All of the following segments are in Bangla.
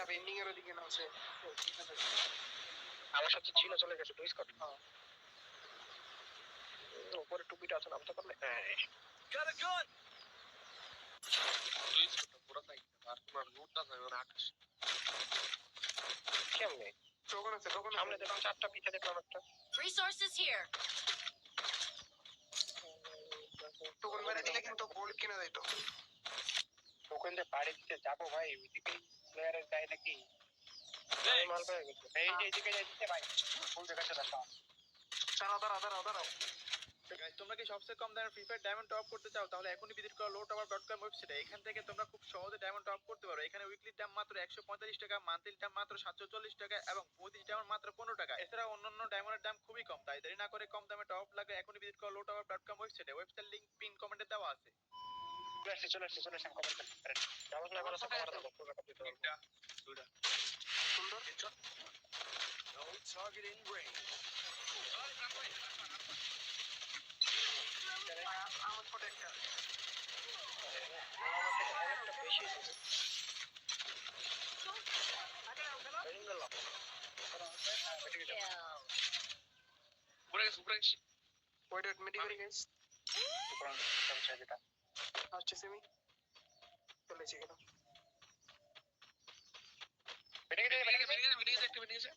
বেন্ডিং এর ওদিকে না আছে আমার সাথে ছিল চলে গেছে দুই স্কট উপরে টুপিটা আছে নামতে পারলে Got a gun! দুই স্কট পুরো তাই আর তোমার লুটটা যায় ওর আকাশ কেমনে টোকন আছে টোকন সামনে দেখলাম চারটা পিছে দেখলাম একটা Resources here. টোকন মেরে দিলে কিন্তু গোল্ড কিনা যাইতো টোকেন যে বাড়ি দিতে যাবো ভাই ওইদিকে প্লেয়ারের যায় নাকি মাল পেয়ে গেছে এই যে এদিকে যাইতে ভাই ফুল জায়গাটা রাখা দাঁড়াও গাইস তোমরা কি সবচেয়ে কম দামে ফ্রি ফায়ার ডায়মন্ড টপ করতে চাও তাহলে এখনই ভিজিট করো lowtower.com ওয়েবসাইটে। এখান থেকে তোমরা খুব সহজে ডায়মন্ড টপ করতে পারো। এখানে উইকলি দাম মাত্র 145 টাকা, মান্থলি দাম মাত্র 740 টাকা এবং প্রতি ডায়মন্ড মাত্র 15 টাকা। এছাড়া অন্যান্য ডায়মন্ডের দাম খুবই কম। তাই দেরি না করে কম দামে টপ লাগে এখনই ভিজিট করো lowtower.com ওয়েবসাইটে। ওয়েবসাইট লিংক পিন কমেন্টে দেওয়া আছে। চলে আসছে কমেন্ট করতে ডাবল না করে সব কভার দাও পুরো কাপ দিতে তিনটা দুইটা সুন্দর No target in range. আমার ফটো একটা বেশি Kill. উপরে গেছে ওয়েট মেডিকেল গেস আসছে সেমি চলেছি কেন বেরিয়ে একটা বেরিয়েছে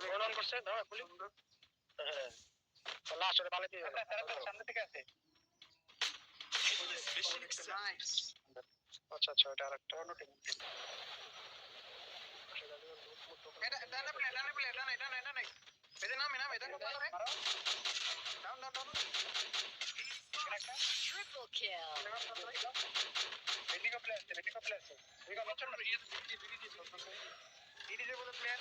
রোল করছে দাও খুলি হ্যাঁ লাস্ট ওরে পালে দিয়ে সামনে থেকে আছে নাইস আচ্ছা এটা আরেকটা অন্য টিম এটা ডানে প্লে এদের নামে ডাউন Triple kill. বেডিকো প্লেয়ার আছে উইগা নচন ডিডিজে বলে প্লেয়ার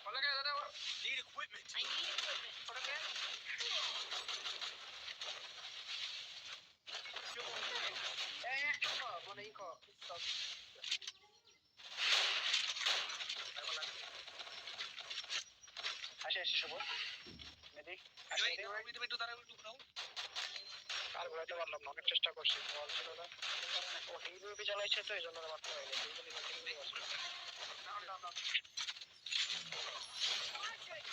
বলে কে দাদা Need equipment. I need equipment. Photo কে বলে ইকো আসে শুভ মেডিক তুমি একটু দাঁড়াও একটু দাও আর ঘুরাতে পারলাম না অনেক চেষ্টা করছি বল ছিল না ও হিরো চালাইছে তো এইজন্য মারতে হয়নি ডাউন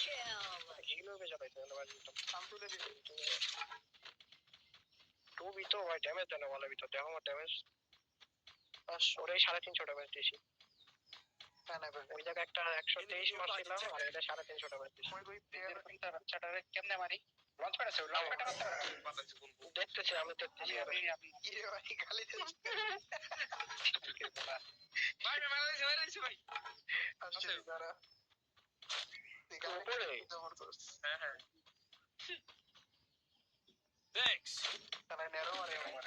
Kill. হিরো চালাইছে না ভাই সাম তুলে দিছি টু বি তো ভাই ড্যামেজ দেন বলে ভিতর দেখো আমার ড্যামেজ ওরে 350 ড্যামেজ দিছি না ওই জায়গা একটা 123 মারছিলাম আর এটা 350 ড্যামেজ দিছি ওই প্লেয়ার কিন্তু বাচ্চাটারে কেমনে মারি লঞ্চ করেছে লঞ্চ করতে বাতাসে কোন দেখতেছি আমি দেখতেছি ইয়ে ভাই খালি ভাই মারাইছে ভাই আসছে দাঁড়া উপরে হ্যাঁ Thanks. তারা নেরো মারে আমার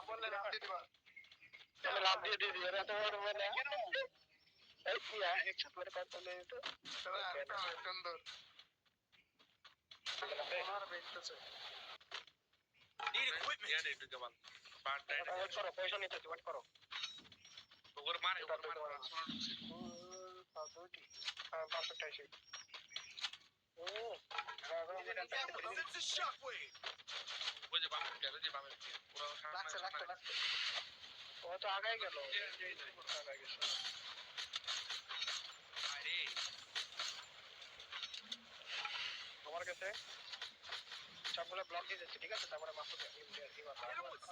বললে রাখ দিবা আমি লাভ দিয়ে দিই এরা তো বড় মানে এই কি একসাথে করে করতে তো সুন্দর আমার বেচতেছে Need equipment. ইয়ার একটু কেমন পার্টটা ওয়েট করো পয়সা নিতে ওয়েট করো ওর মারে পারফেক্ট আছে ও It's a shockwave. ওই যে বামে গেল যে বামে পুরো লাগছে ও তো আগাই গেল আরে তোমার কাছে সবগুলো ব্লক দিয়ে দিচ্ছি ঠিক আছে তারপরে মাফ করে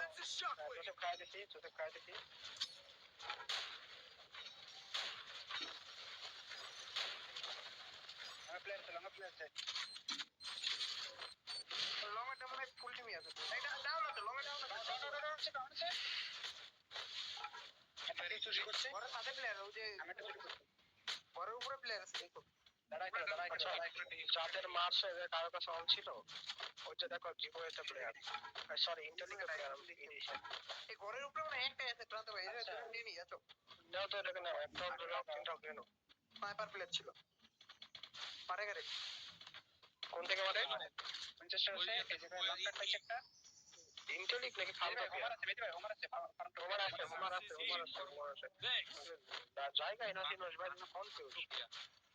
It's a shockwave. জোসেফ খাই দিচ্ছি আমার প্লেয়ার আছে লং এটা মানে ফুল টিমই আছে এটা ডাউন আছে লং ডাউন আছে একটা চুরি করছে পরে সাথে প্লেয়ার ওই যে আমি একটা চুরি করছি পরের উপরে প্লেয়ার আছে দেখো দাঁড়াই যাদের মারছে কারো কাছে অন ছিল ওই যে দেখো জিবোয়েতে প্লেয়ার সরি ইন্টারলিগে প্লেয়ার আমি এডিশন এই ঘরের উপরে মানে একটাই আছে প্রান্ত ভাই এটা নিয়ে নি যাও নাও তো দেখেন একটা ব্লক তিনটা কেন স্নাইপার প্লেয়ার ছিল পারে গেরে কোন থেকে মারে ম্যানচেস্টার আছে এই যে লঙ্কার পাইছে একটা ইন্টারলিগ নাকি ফালতু ওমার আছে বেদি ভাই ওমার আছে Thanks. জায়গায় না দিন ভাই না ফোন করুন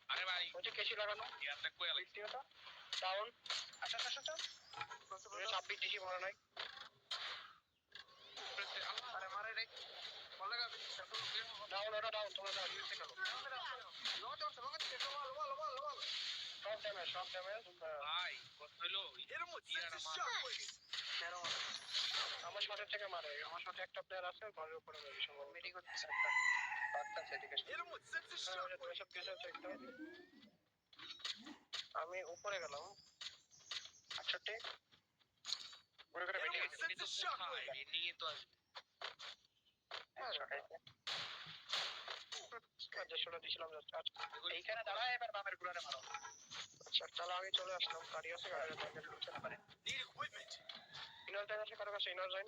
আরে ভাই ওটা কেসি লাগানো ইয়ারটা কই লাগছে ভিডিওটা ডাউন আচ্ছা 26 ডিসি মনে নাই লাগা বেশি তারপর ডাউন ওটা ডাউন তোমরা যাও ইউসে খেলো লগতে থেকে ওয়াল সব ড্যামেজ ভাই কথা হইলো ইয়ারা মার তেরো আমার শটের থেকে মারে আমার শটে একটা প্লেয়ার আছে ঘরের উপরে মেবি সম্ভব মেডি করতেছে একটা বাচ্চা এদিকে তুমি সব কিছু দেখতে আমি উপরে গেলাম 68 ঘুরে ঘুরে বেরিয়ে গেছি এমনি তো কোথায় নিয়ে তো আসবে যেটা দিছিলাম এইখানে দাঁড়ায় এবার বামের গুলারে মারো। আচ্ছা তাহলে আমি চলে আসলাম গাড়ি আছে গাড়ির ব্যাগে ঢুকতে না পারে ইনার জায়গা আছে কারো কাছে ইনার জাইন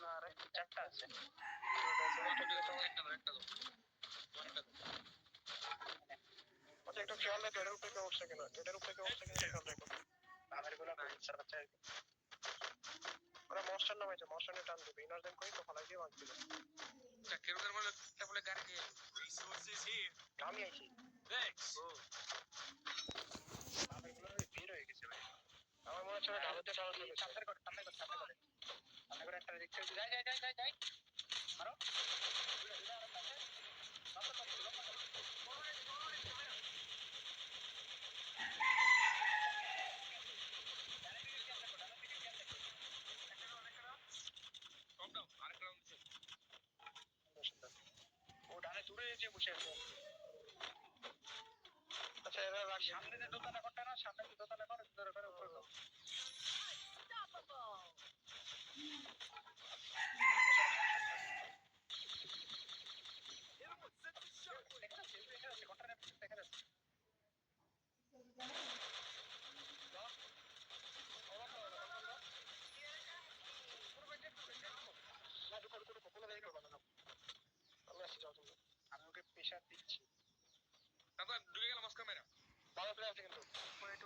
না রে চারটা আছে একটা দাও একটা দাও আচ্ছা একটু খেয়াল রাখো এটার উপরে কেউ উঠছে কিনা এটার উপরে কেউ উঠছে কিনা খেয়াল রাখো বামের গুলো না স্যার বাচ্চা ওরা মস্টার নামাইছে মস্টারে টান দেবে ইনার জাইন কই তো ফালাই দিয়ে বাঁধছিল কেরোদের বলে একটা বলে গাড়ি নিয়ে আমি আইছি বামের গুলো ভিড় হয়ে গেছে ভাই আমার মনে হচ্ছে ডাবলতে টান দেবে সামনে করে একটা দেখতে যাই মারো কম দাও আরেকটা রাউন্ড ও ডানে দূরে যে বসে আছে আচ্ছা এবার রাখ সামনে যে দোতলা করতে না সামনে যে দোতলা করে ধরে করে উপরে দাও Unstoppable. আমি আসছি যাও তুমি আমি ওকে প্রেশার দিচ্ছি দাদা ঢুকে গেল মাস্কার মেরা ভালো প্লেয়ার আছে কিন্তু ওয়েট